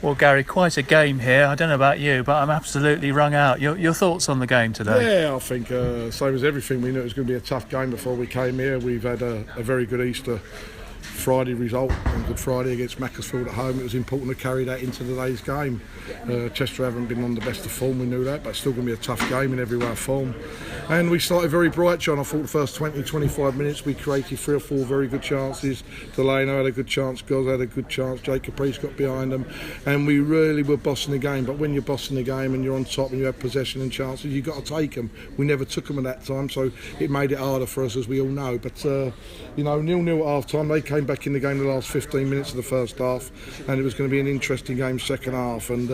Well, Gary, quite a game here. I don't know about you, but I'm absolutely wrung out. Your thoughts on the game today? Yeah, I think same as everything, we knew it was going to be a tough game before we came here. We've had a very good Easter Friday result on Good Friday against Macclesfield at home. It was important to carry that into today's game. Chester haven't been on the best of form, we knew that, but it's still going to be a tough game in every way of form. And we started very bright, John. I thought the first 20-25 minutes we created 3 or 4 very good chances. Delano had a good chance, Goz had a good chance, Jacob Priest got behind them, and we really were bossing the game. But when you're bossing the game and you're on top and you have possession and chances, you've got to take them. We never took them at that time, so it made it harder for us, as we all know. But 0-0 at half time. They came back in the game the last 15 minutes of the first half, and it was going to be an interesting game second half. And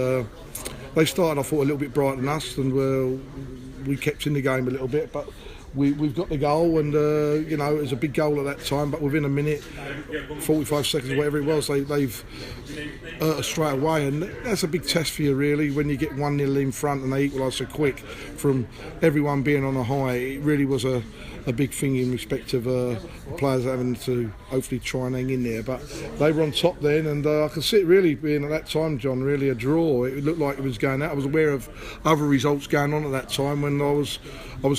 they started, I thought, a little bit brighter than us, and we kept in the game a little bit, but we've got the goal, and it was a big goal at that time, but within a minute, 45 seconds, whatever it was, they've hurt us straight away, and that's a big test for you, really, when you get 1-0 in front and they equalise so quick. From everyone being on a high, it really was a big thing in respect of players having to hopefully try and hang in there. But they were on top then, and I can see it really being at that time, John, really a draw. It looked like it was going out. I was aware of other results going on at that time when I was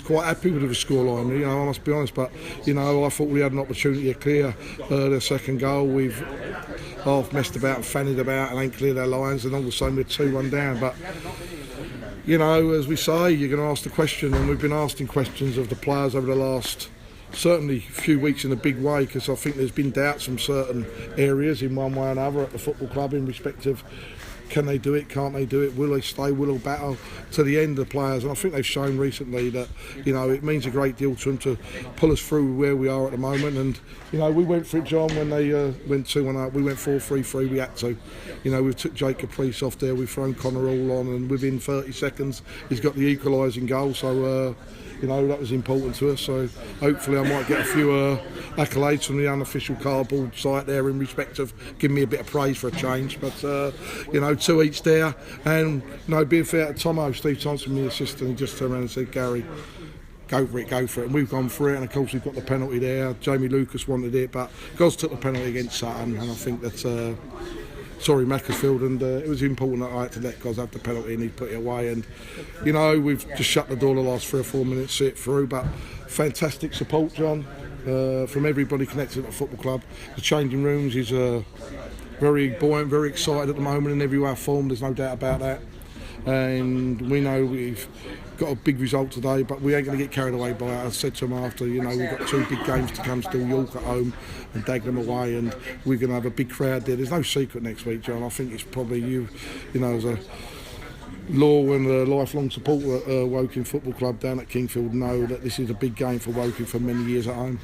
quite happy with the scoreline, I must be honest. But I thought we had an opportunity to clear the second goal. We've half messed about and fannied about and ain't cleared our lines, and all of a sudden we're 2-1 down. But as we say, you're going to ask the question, and we've been asking questions of the players over the last certainly few weeks in a big way, because I think there's been doubts from certain areas in one way or another at the football club in respect of, can they do it, can't they do it, will they stay, will they battle to the end, the players. And I think they've shown recently that it means a great deal to them to pull us through where we are at the moment. And we went for it, John, when they went 2-1 up. We went 4-3-3, we had to. We've took Jacob Priest off there, we've thrown Connor all on, and within 30 seconds he's got the equalising goal. So that was important to us. So hopefully I might get a few accolades from the unofficial cardboard site there in respect of giving me a bit of praise for a change. But 2 each there, and being fair to Steve Thompson, the assistant, he just turned around and said, Garry, go for it, and we've gone for it. And of course we've got the penalty there. Jamie Lucas wanted it, but Goz took the penalty against Sutton, and I think that Macclesfield, and it was important that I had to let Goz have the penalty and he put it away. And we've just shut the door the last 3 or 4 minutes, see it through. But fantastic support, John, from everybody connected at the football club. The changing rooms is very buoyant, very excited at the moment in every way of form, there's no doubt about that. And we know we've got a big result today, but we ain't going to get carried away by it. I said to them after, we've got 2 big games to come still, York at home and Dagenham away, and we're going to have a big crowd there. There's no secret next week, John. I think it's probably as a law and a lifelong supporter at Woking Football Club down at Kingfield, know that this is a big game for Woking for many years at home.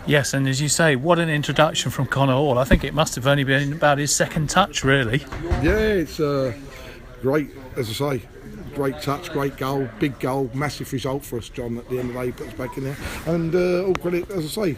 Yes, and as you say, what an introduction from Connor Hall. I think it must have only been about his second touch, really. Yeah, it's great, as I say, great touch, great goal, big goal, massive result for us, John, at the end of the day, he put us back in there. And all credit, as I say,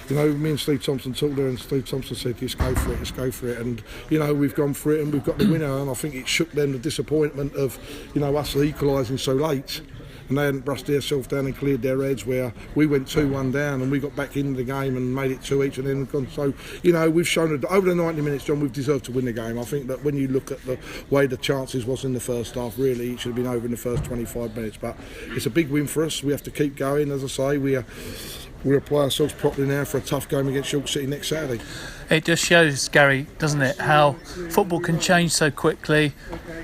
me and Steve Thompson talked there, and Steve Thompson said, let's go for it. And, we've gone for it and we've got the winner, and I think it shook them, the disappointment of, us equalising so late. And they hadn't brushed themselves down and cleared their heads, where we went 2-1 down and we got back into the game and made it 2 each and then gone. So, we've shown that over the 90 minutes, John, we've deserved to win the game. I think that when you look at the way the chances was in the first half, really, it should have been over in the first 25 minutes. But it's a big win for us. We have to keep going. As I say, we'll apply ourselves properly now for a tough game against York City next Saturday. It just shows, Gary, doesn't it, how football can change so quickly.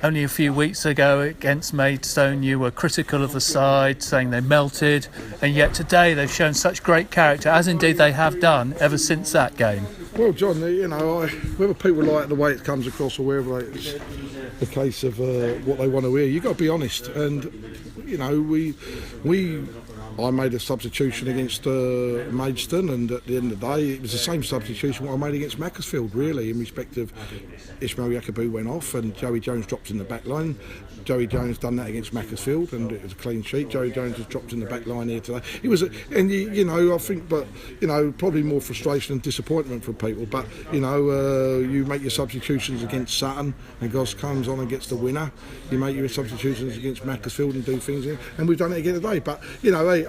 Only a few weeks ago against Maidstone, you were critical of the side, saying they melted, and yet today they've shown such great character, as indeed they have done ever since that game. Well, John, whether people like the way it comes across or whether it's the case of what they want to hear, you've got to be honest. And, I made a substitution against Maidstone, and at the end of the day it was the same substitution what I made against Macclesfield, really, in respect of Ismail Yakubu went off and Joey Jones dropped in the back line. Joey Jones done that against Macclesfield and it was a clean sheet. Joey Jones has dropped in the back line here today. It was, I think, but probably more frustration and disappointment from people. But you make your substitutions against Sutton and Goss comes on and gets the winner. You make your substitutions against Macclesfield and do things, and we've done it again today. But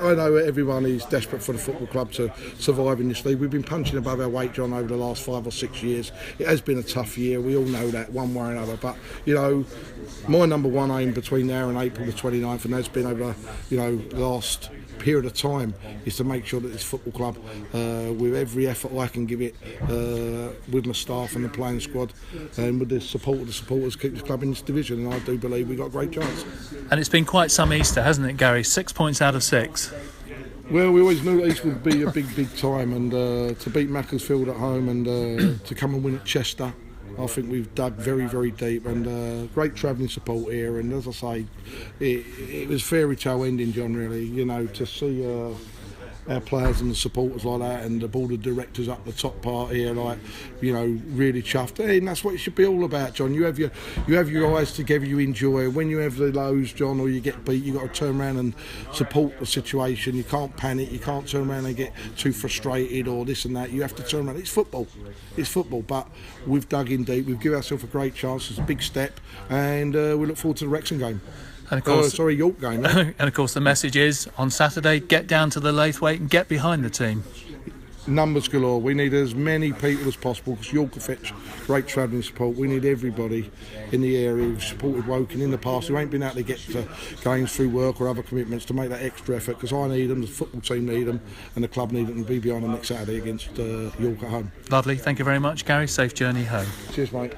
I know everyone is desperate for the football club to survive in this league. We've been punching above our weight, John, over the last 5 or 6 years. It has been a tough year. We all know that one way or another. But, you know, my number one aim between now and April the 29th, and that's been over, you know, the last period of time, is to make sure that this football club, with every effort I can give it, with my staff and the playing squad, and with the support of the supporters, keep this club in this division. And I do believe we've got a great chance. And it's been quite some Easter, hasn't it, Garry? 6 points out of 6. Well, we always knew East would be a big time, and to beat Macclesfield at home and to come and win at Chester, I think we've dug very deep, and great travelling support here. And as I say, it was fairy tale ending, John, really, you know, to see our players and the supporters like that, and the board of directors up the top part here, like, you know, really chuffed. And that's what it should be all about, John. You have your eyes together, you enjoy. When you have the lows, John, or you get beat, you got to turn around and support the situation. You can't panic. You can't turn around and get too frustrated or this and that. You have to turn around. It's football. It's football. But we've dug in deep. We've given ourselves a great chance. It's a big step, and we look forward to the Wrexham game. And of course, York game. Eh? And of course, the message is on Saturday: get down to the Laithwaite and get behind the team. Numbers galore. We need as many people as possible, because York will fetch great travelling support. We need everybody in the area who's supported Woking in the past, who ain't been able to get to games through work or other commitments, to make that extra effort, because I need them, the football team need them, and the club need them to be behind them next Saturday against York at home. Lovely. Thank you very much, Garry. Safe journey home. Cheers, mate.